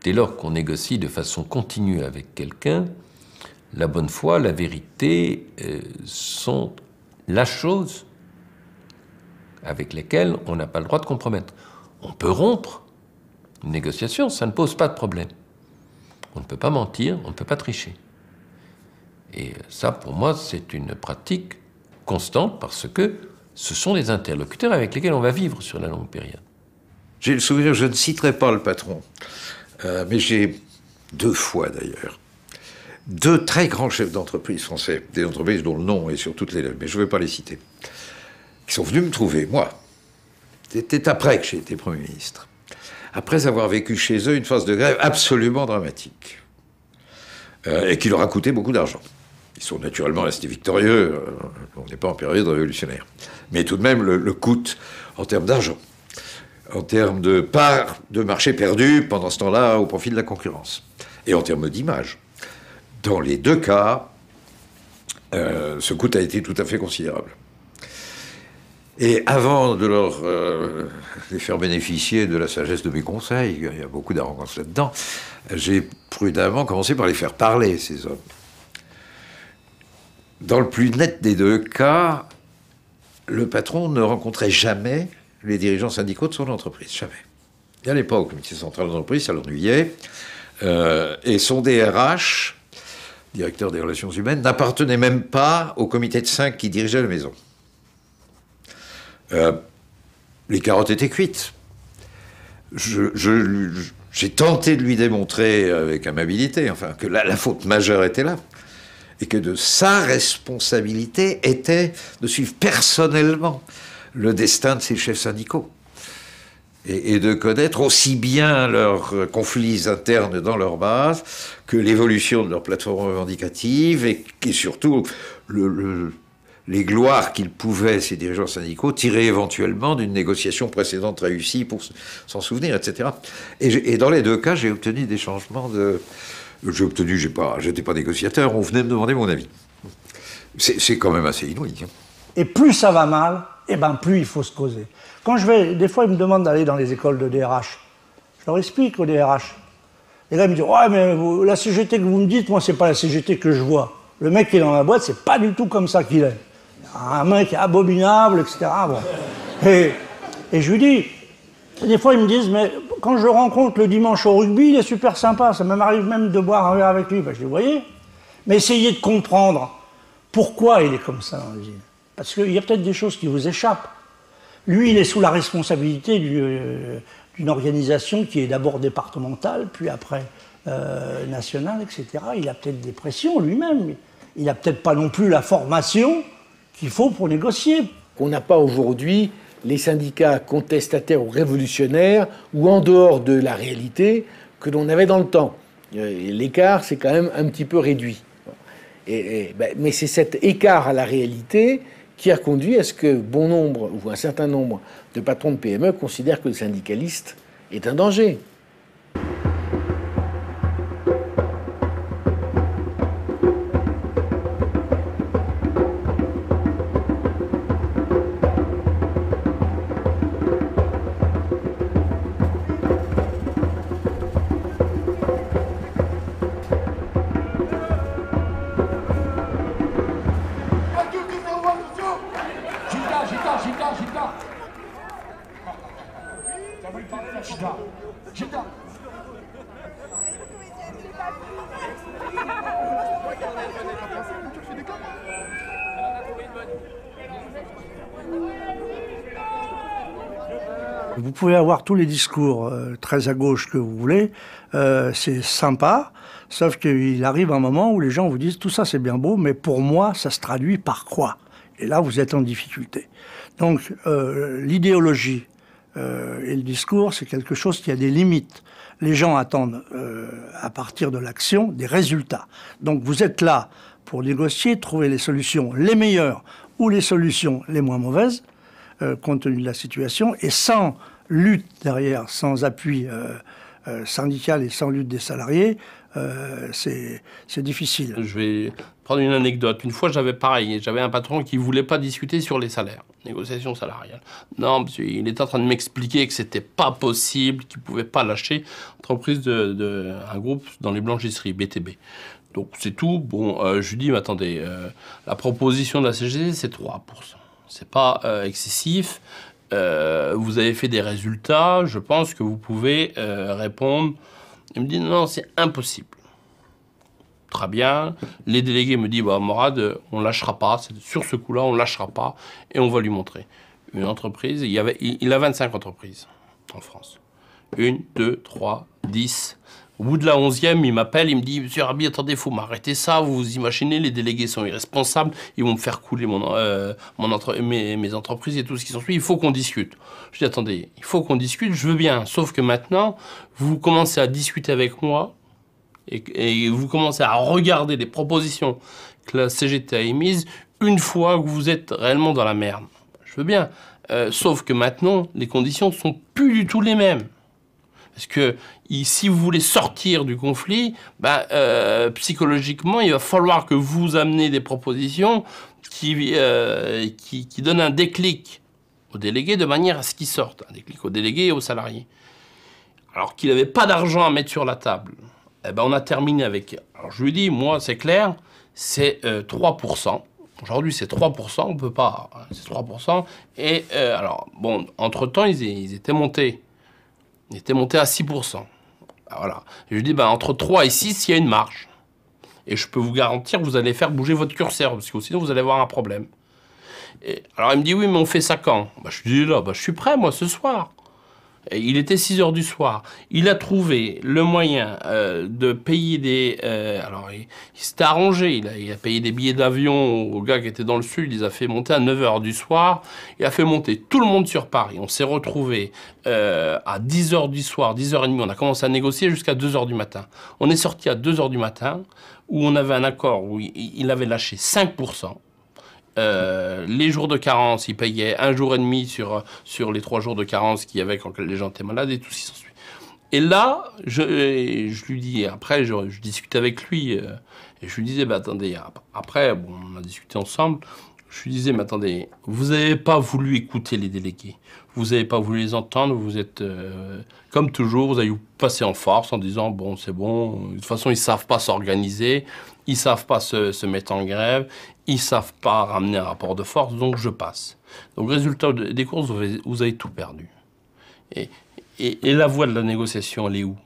dès lors qu'on négocie de façon continue avec quelqu'un, la bonne foi, la vérité sont la chose avec lesquelles on n'a pas le droit de compromettre. On peut rompre une négociation, ça ne pose pas de problème. On ne peut pas mentir, on ne peut pas tricher. Et ça, pour moi, c'est une pratique constante parce que ce sont des interlocuteurs avec lesquels on va vivre sur la longue période. J'ai le souvenir, je ne citerai pas le patron, mais j'ai 2 fois d'ailleurs, 2 très grands chefs d'entreprise français, des entreprises dont le nom est sur toutes les lèvres, mais je ne vais pas les citer, qui sont venus me trouver, moi. C'était après que j'ai été Premier ministre. Après avoir vécu chez eux une phase de grève absolument dramatique, et qui leur a coûté beaucoup d'argent. Ils sont naturellement restés victorieux, on n'est pas en période révolutionnaire. Mais tout de même, le coût en termes d'argent, en termes de part de marché perdu pendant ce temps-là au profit de la concurrence, et en termes d'image. Dans les 2 cas, ce coût a été tout à fait considérable. Et avant de les faire bénéficier de la sagesse de mes conseils, il y a beaucoup d'arrogance là-dedans, j'ai prudemment commencé par les faire parler, ces hommes. Dans le plus net des 2 cas, le patron ne rencontrait jamais les dirigeants syndicaux de son entreprise, jamais. Et à l'époque, au comité central de l'entreprise, ça l'ennuyait, et son DRH, directeur des relations humaines, n'appartenait même pas au comité de 5 qui dirigeait la maison. Les carottes étaient cuites. J'ai tenté de lui démontrer avec amabilité, enfin, que la faute majeure était là. Et que de sa responsabilité était de suivre personnellement le destin de ses chefs syndicaux. Et de connaître aussi bien leurs conflits internes dans leur base que l'évolution de leur plateforme revendicative et surtout les gloires qu'ils pouvaient, ces dirigeants syndicaux, tirer éventuellement d'une négociation précédente réussie pour s'en souvenir, etc. Et dans les 2 cas, j'ai obtenu des changements de... j'étais pas négociateur, on venait me demander mon avis. C'est quand même assez inouï. Hein. Et plus ça va mal, et ben plus il faut se causer. Quand des fois ils me demandent d'aller dans les écoles de DRH, je leur explique au DRH. Et là ils me disent, ouais mais la CGT que vous me dites, moi c'est pas la CGT que je vois. Le mec qui est dans la boîte, c'est pas du tout comme ça qu'il est. Un mec abominable, etc. Bon. Et je lui dis, des fois ils me disent, mais quand je le rencontre le dimanche au rugby, il est super sympa, ça m'arrive même de boire un verre avec lui. Ben, je dis, vous voyez, mais essayez de comprendre pourquoi il est comme ça dans l'usine. Parce qu'il y a peut-être des choses qui vous échappent. Lui, il est sous la responsabilité d'une organisation qui est d'abord départementale, puis après nationale, etc. Il a peut-être des pressions lui-même. Il n'a peut-être pas non plus la formation qu'il faut pour négocier. On n'a pas aujourd'hui les syndicats contestataires ou révolutionnaires ou en dehors de la réalité que l'on avait dans le temps. L'écart, c'est quand même un petit peu réduit. Mais c'est cet écart à la réalité qui a conduit à ce que bon nombre ou un certain nombre de patrons de PME considèrent que le syndicaliste est un danger. Vous pouvez avoir tous les discours très à gauche que vous voulez, c'est sympa, sauf qu'il arrive un moment où les gens vous disent « tout ça c'est bien beau, mais pour moi ça se traduit par quoi ?» Et là vous êtes en difficulté. Donc l'idéologie et le discours, c'est quelque chose qui a des limites. Les gens attendent à partir de l'action des résultats. Donc vous êtes là pour négocier, trouver les solutions les meilleures ou les solutions les moins mauvaises, compte tenu de la situation, et sans lutte derrière, sans appui syndicale et sans lutte des salariés, c'est difficile. Je vais prendre une anecdote. Une fois, j'avais un patron qui ne voulait pas discuter sur les salaires, négociation salariale. Non, monsieur, il était en train de m'expliquer que c'était pas possible, qu'il ne pouvait pas lâcher entreprise un groupe dans les blanchisseries, BTB. Donc c'est tout. Bon, je lui dis, mais attendez, la proposition de la CGT, c'est 3%. C'est pas excessif. Vous avez fait des résultats, je pense que vous pouvez répondre. Il me dit, non, c'est impossible. Très bien. Les délégués me disent, bah, Morad, on ne lâchera pas. Sur ce coup-là, on ne lâchera pas. Et on va lui montrer. Une entreprise, il a 25 entreprises en France. 1, 2, 3, 10. Au bout de la 11e, il m'appelle, il me dit « Monsieur Rabi, attendez, il faut m'arrêter ça, vous vous imaginez, les délégués sont irresponsables, ils vont me faire couler mes entreprises et tout ce qui s'ensuit, il faut qu'on discute. » Je dis « Attendez, il faut qu'on discute, je veux bien, sauf que maintenant, vous commencez à discuter avec moi et vous commencez à regarder les propositions que la CGT a émises une fois que vous êtes réellement dans la merde. Je veux bien, sauf que maintenant, les conditions ne sont plus du tout les mêmes. » Parce que si vous voulez sortir du conflit, psychologiquement, il va falloir que vous amenez des propositions qui donnent un déclic aux délégués de manière à ce qu'ils sortent. Un déclic aux délégués et aux salariés. Alors qu'il n'avait pas d'argent à mettre sur la table. On a terminé avec... Alors je lui dis, moi, c'est clair, c'est 3%. Aujourd'hui, c'est 3%, on ne peut pas... Hein, c'est 3%. Et entre-temps, ils étaient montés. Il était monté à 6%. Voilà. Et je lui dis, entre 3 et 6, il y a une marge. Et je peux vous garantir que vous allez faire bouger votre curseur, parce que sinon vous allez avoir un problème. Et alors il me dit, oui, mais on fait ça quand? Je lui dis, là, je suis prêt, moi, ce soir. Et il était 6 h du soir. Il a trouvé le moyen de payer des... il s'était arrangé. Il a payé des billets d'avion aux gars qui étaient dans le sud. Il les a fait monter à 9 h du soir. Il a fait monter tout le monde sur Paris. On s'est retrouvés à 10 h du soir, 10 h 30. On a commencé à négocier jusqu'à 2 h du matin. On est sorti à 2 h du matin où on avait un accord où il avait lâché 5%. Les jours de carence, il payait 1 jour et demi sur les 3 jours de carence qu'il y avait quand les gens étaient malades et tout ce qui s'ensuit. Et là, je lui dis, après, je discutais avec lui, et je lui disais, attendez, après, on a discuté ensemble, je lui disais, mais attendez, vous n'avez pas voulu écouter les délégués, vous n'avez pas voulu les entendre, vous êtes, comme toujours, vous allez vous passer en force en disant, bon, c'est bon, de toute façon, ils ne savent pas s'organiser, ils ne savent pas se mettre en grève, ils ne savent pas ramener un rapport de force, donc je passe. Donc, résultat des courses, vous avez tout perdu. Et la voie de la négociation, elle est où?